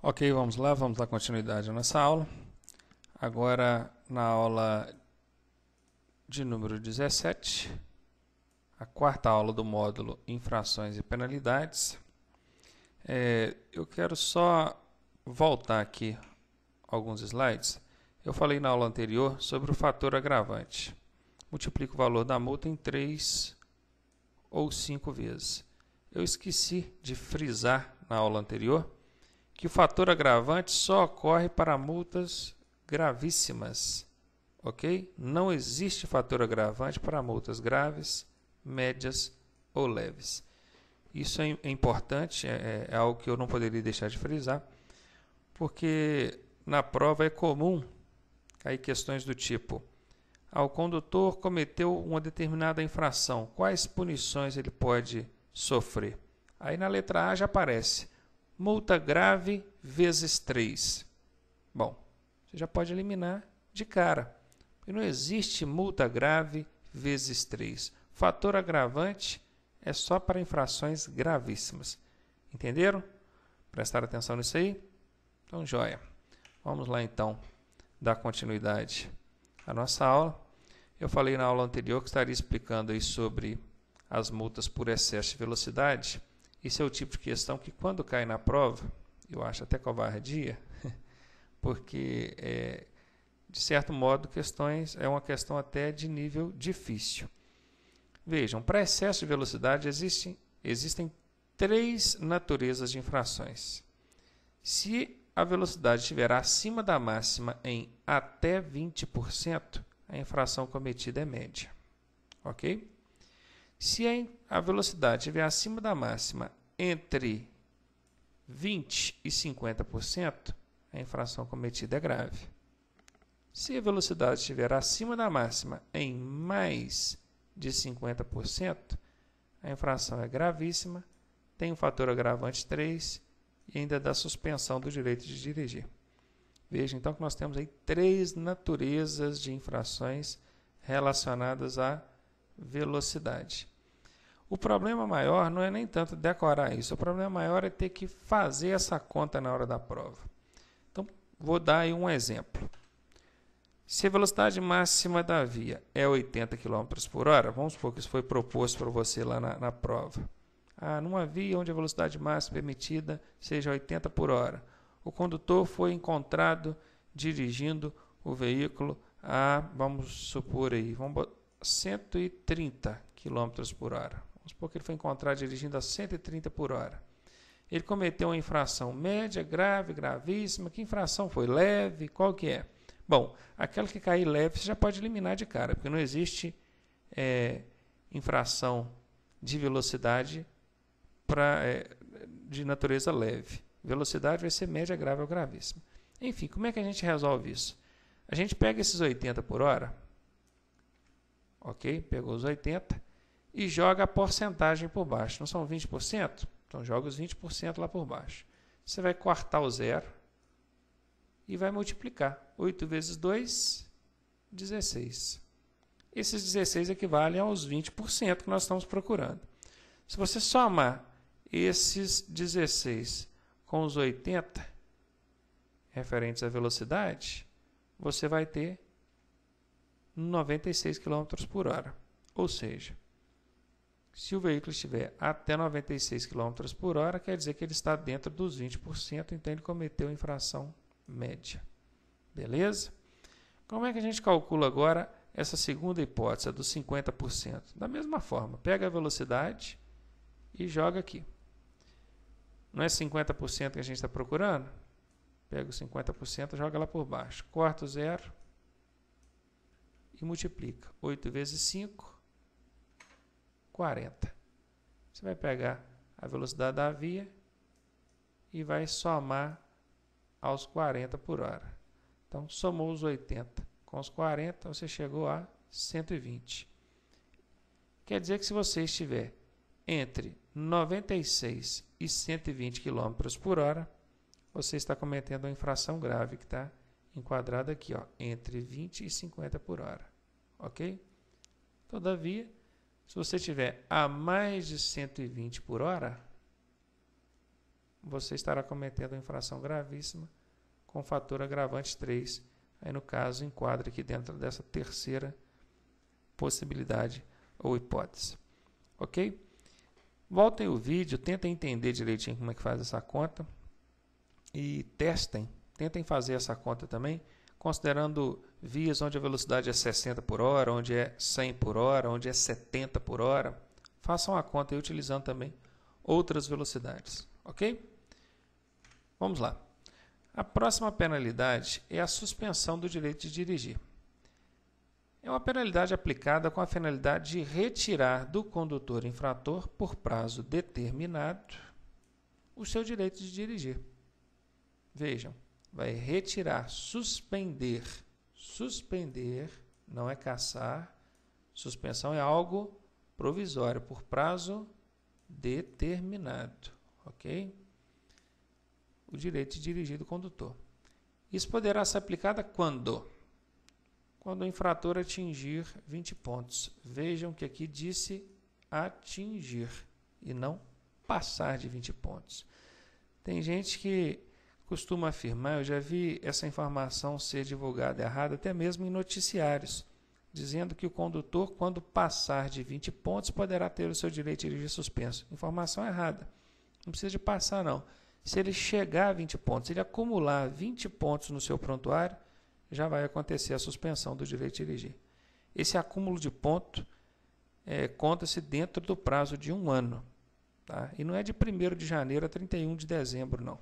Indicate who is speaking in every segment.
Speaker 1: Ok, vamos lá, vamos dar continuidade à nossa aula. Agora na aula de número 17, a quarta aula do módulo Infrações e Penalidades. Eu quero só voltar aqui alguns slides. Eu falei na aula anterior sobre o fator agravante. Multiplica o valor da multa em 3 ou 5 vezes. Eu esqueci de frisar na aula anterior que o fator agravante só ocorre para multas gravíssimas, ok? Não existe fator agravante para multas graves, médias ou leves. Isso é importante, é algo que eu não poderia deixar de frisar, porque na prova é comum cair questões do tipo: o condutor cometeu uma determinada infração, quais punições ele pode sofrer? Aí na letra A já aparece multa grave vezes 3. Bom, você já pode eliminar de cara, porque não existe multa grave vezes 3. Fator agravante é só para infrações gravíssimas. Entenderam? Prestaram atenção nisso aí? Então, joia. Vamos lá, então, dar continuidade à nossa aula. Eu falei na aula anterior que estaria explicando aí sobre as multas por excesso de velocidade. Isso é o tipo de questão que, quando cai na prova, eu acho até covardia, porque, de certo modo, é uma questão até de nível difícil. Vejam, para excesso de velocidade existem 3 naturezas de infrações. Se a velocidade estiver acima da máxima em até 20%, a infração cometida é média. Ok? Se a velocidade estiver acima da máxima entre 20% e 50%, a infração cometida é grave. Se a velocidade estiver acima da máxima em mais de 50%, a infração é gravíssima, tem um fator agravante 3 e ainda dá suspensão do direito de dirigir. Veja então que nós temos aí 3 naturezas de infrações relacionadas à velocidade. O problema maior não é nem tanto decorar isso, o problema maior é ter que fazer essa conta na hora da prova. Então, vou dar aí um exemplo. Se a velocidade máxima da via é 80 km por hora, vamos supor que isso foi proposto para você lá na prova. Numa via onde a velocidade máxima permitida seja 80 por hora, o condutor foi encontrado dirigindo o veículo a, vamos supor aí, 130 km por hora. Vamos supor que ele foi encontrado dirigindo a 130 por hora. Ele cometeu uma infração média, grave, gravíssima. Que infração foi? Leve? Qual que é? Bom, aquela que cair leve você já pode eliminar de cara, porque não existe infração de velocidade de natureza leve. Velocidade vai ser média, grave ou gravíssima. Enfim, como é que a gente resolve isso? A gente pega esses 80 por hora, ok? Pegou os 80 e joga a porcentagem por baixo. Não são 20%? Então joga os 20% lá por baixo. Você vai cortar o zero e vai multiplicar. 8 vezes 2, 16. Esses 16 equivalem aos 20% que nós estamos procurando. Se você somar esses 16 com os 80 referentes à velocidade, você vai ter 96 km por hora. Ou seja, se o veículo estiver até 96 km por hora, quer dizer que ele está dentro dos 20%, então ele cometeu infração média. Beleza? Como é que a gente calcula agora essa segunda hipótese, a dos 50%? Da mesma forma, pega a velocidade e joga aqui. Não é 50% que a gente está procurando? Pega o 50% e joga lá por baixo. Corta o zero e multiplica. 8 vezes 5, 40. Você vai pegar a velocidade da via e vai somar aos 40 por hora. Então, somou os 80 com os 40, você chegou a 120. Quer dizer que se você estiver entre 96 e 120 km por hora, você está cometendo uma infração grave que está enquadrada aqui, entre 20 e 50 por hora. Ok? Todavia, se você estiver a mais de 120 por hora, você estará cometendo uma infração gravíssima com fator agravante 3. Aí, no caso, enquadra aqui dentro dessa terceira possibilidade ou hipótese. Ok? Voltem o vídeo, tentem entender direitinho como é que faz essa conta e tentem fazer essa conta também, considerando vias onde a velocidade é 60 por hora, onde é 100 por hora, onde é 70 por hora. Façam a conta aí utilizando também outras velocidades. Ok? Vamos lá. A próxima penalidade é a suspensão do direito de dirigir. É uma penalidade aplicada com a finalidade de retirar do condutor infrator, por prazo determinado, o seu direito de dirigir. Vejam, vai retirar, suspender. Suspender não é cassar. Suspensão é algo provisório, por prazo determinado. Ok? O direito de dirigir do condutor. Isso poderá ser aplicado quando? Quando o infrator atingir 20 pontos. Vejam que aqui disse atingir e não passar de 20 pontos. Tem gente que costuma afirmar, eu já vi essa informação ser divulgada errada, até mesmo em noticiários, dizendo que o condutor, quando passar de 20 pontos, poderá ter o seu direito de dirigir suspenso. Informação errada. Não precisa de passar, não. Se ele chegar a 20 pontos, se ele acumular 20 pontos no seu prontuário, já vai acontecer a suspensão do direito de dirigir. Esse acúmulo de ponto conta-se dentro do prazo de 1 ano. Tá? E não é de 1º de janeiro a 31 de dezembro, não.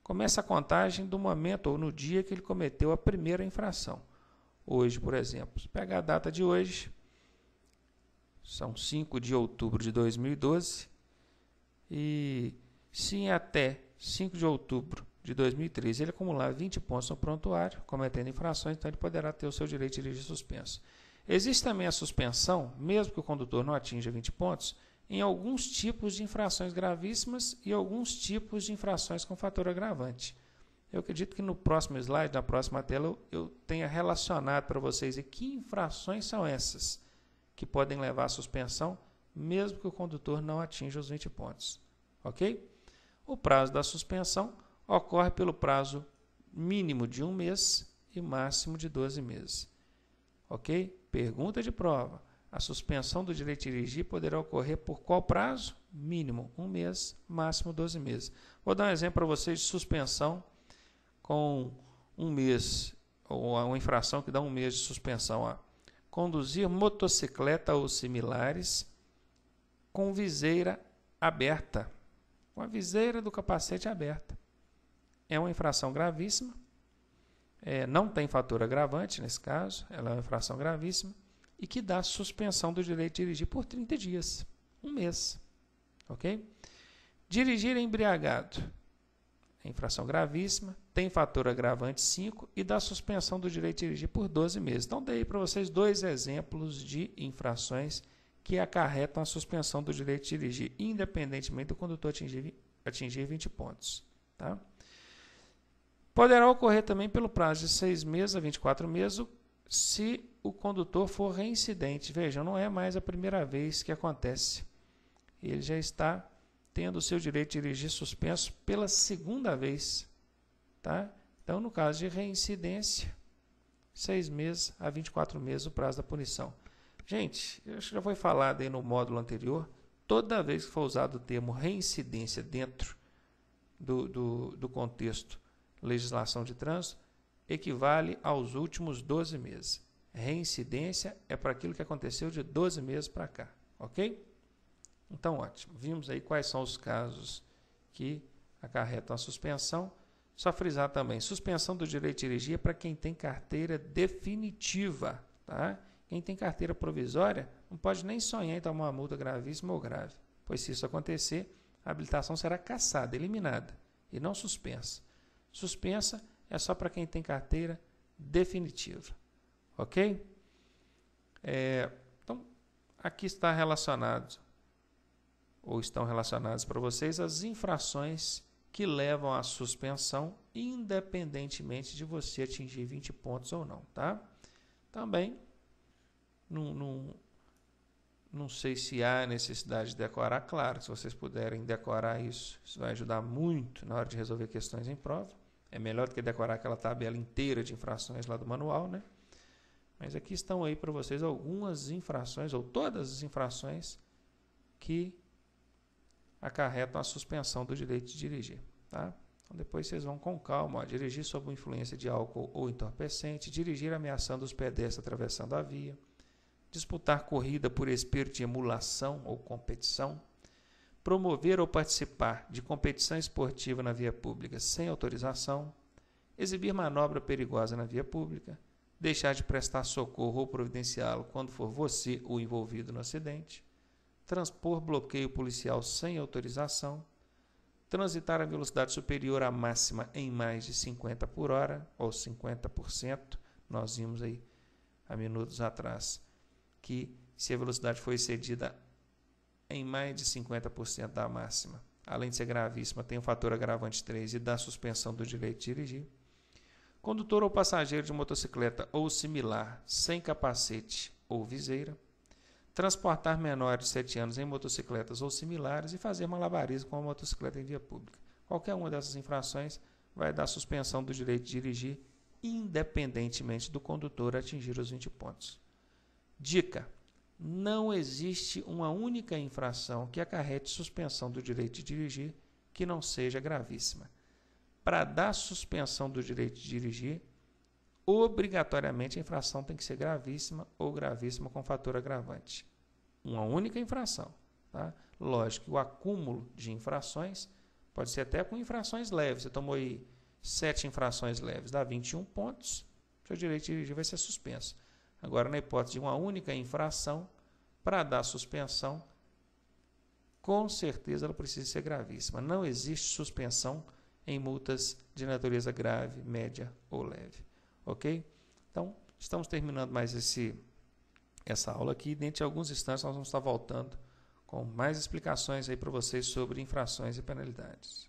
Speaker 1: Começa a contagem do momento ou no dia que ele cometeu a primeira infração. Hoje, por exemplo, se pegar a data de hoje, são 5 de outubro de 2012, e se até 5 de outubro de 2013 ele acumular 20 pontos no prontuário, cometendo infrações, então ele poderá ter o seu direito de dirigir suspenso. Existe também a suspensão, mesmo que o condutor não atinja 20 pontos, em alguns tipos de infrações gravíssimas e alguns tipos de infrações com fator agravante. Eu acredito que no próximo slide, na próxima tela, eu tenha relacionado para vocês que infrações são essas que podem levar à suspensão, mesmo que o condutor não atinja os 20 pontos. Ok? O prazo da suspensão ocorre pelo prazo mínimo de 1 mês e máximo de 12 meses. Ok? Pergunta de prova. A suspensão do direito de dirigir poderá ocorrer por qual prazo? Mínimo 1 mês, máximo 12 meses. Vou dar um exemplo para vocês de suspensão com 1 mês, ou uma infração que dá 1 mês de suspensão. Conduzir motocicleta ou similares com viseira aberta. Com a viseira do capacete aberta. É uma infração gravíssima, não tem fator agravante nesse caso, ela é uma infração gravíssima e que dá suspensão do direito de dirigir por 30 dias, 1 mês. Ok? Dirigir embriagado, é infração gravíssima, tem fator agravante 5 e dá suspensão do direito de dirigir por 12 meses. Então, dei para vocês 2 exemplos de infrações que acarretam a suspensão do direito de dirigir, independentemente do condutor atingir 20 pontos. Tá? Poderá ocorrer também pelo prazo de 6 meses a 24 meses, se o condutor for reincidente. Vejam, não é mais a primeira vez que acontece. Ele já está tendo o seu direito de dirigir suspenso pela 2ª vez. Tá? Então, no caso de reincidência, 6 meses a 24 meses o prazo da punição. Gente, acho que já foi falado aí no módulo anterior, toda vez que for usado o termo reincidência dentro do contexto legislação de trânsito, equivale aos últimos 12 meses. Reincidência é para aquilo que aconteceu de 12 meses para cá, ok? Então, ótimo. Vimos aí quais são os casos que acarretam a suspensão. Só frisar também, suspensão do direito de dirigir é para quem tem carteira definitiva, tá? Quem tem carteira provisória não pode nem sonhar em tomar uma multa gravíssima ou grave, pois se isso acontecer, a habilitação será cassada, eliminada, e não suspensa. Suspensa é só para quem tem carteira definitiva. Ok? Então, aqui está relacionado, ou estão relacionadas para vocês, as infrações que levam à suspensão, independentemente de você atingir 20 pontos ou não. Tá? Também, num Não sei se há necessidade de decorar, claro, se vocês puderem decorar isso vai ajudar muito na hora de resolver questões em prova. É melhor do que decorar aquela tabela inteira de infrações lá do manual, né? Mas aqui estão aí para vocês algumas infrações, ou todas as infrações que acarretam a suspensão do direito de dirigir, tá? Então depois vocês vão com calma, ó, dirigir sob influência de álcool ou entorpecente, dirigir ameaçando os pedestres atravessando a via, disputar corrida por espírito de emulação ou competição, promover ou participar de competição esportiva na via pública sem autorização, exibir manobra perigosa na via pública, deixar de prestar socorro ou providenciá-lo quando for você o envolvido no acidente, transpor bloqueio policial sem autorização, transitar a velocidade superior à máxima em mais de 50 por hora, ou 50%, nós vimos aí há minutos atrás, que se a velocidade for excedida em mais de 50% da máxima, além de ser gravíssima, tem o fator agravante 3 e dá suspensão do direito de dirigir. Condutor ou passageiro de motocicleta ou similar, sem capacete ou viseira. Transportar menores de 7 anos em motocicletas ou similares e fazer malabarismo com a motocicleta em via pública. Qualquer uma dessas infrações vai dar suspensão do direito de dirigir, independentemente do condutor atingir os 20 pontos. Dica: não existe uma única infração que acarrete suspensão do direito de dirigir que não seja gravíssima. Para dar suspensão do direito de dirigir, obrigatoriamente a infração tem que ser gravíssima ou gravíssima com fator agravante. Uma única infração. Tá? Lógico que o acúmulo de infrações pode ser até com infrações leves. Você tomou aí 7 infrações leves, dá 21 pontos, seu direito de dirigir vai ser suspenso. Agora, na hipótese de uma única infração, para dar suspensão, com certeza ela precisa ser gravíssima. Não existe suspensão em multas de natureza grave, média ou leve. Ok? Então, estamos terminando mais essa aula aqui. Dentro de alguns instantes, nós vamos estar voltando com mais explicações aí para vocês sobre infrações e penalidades.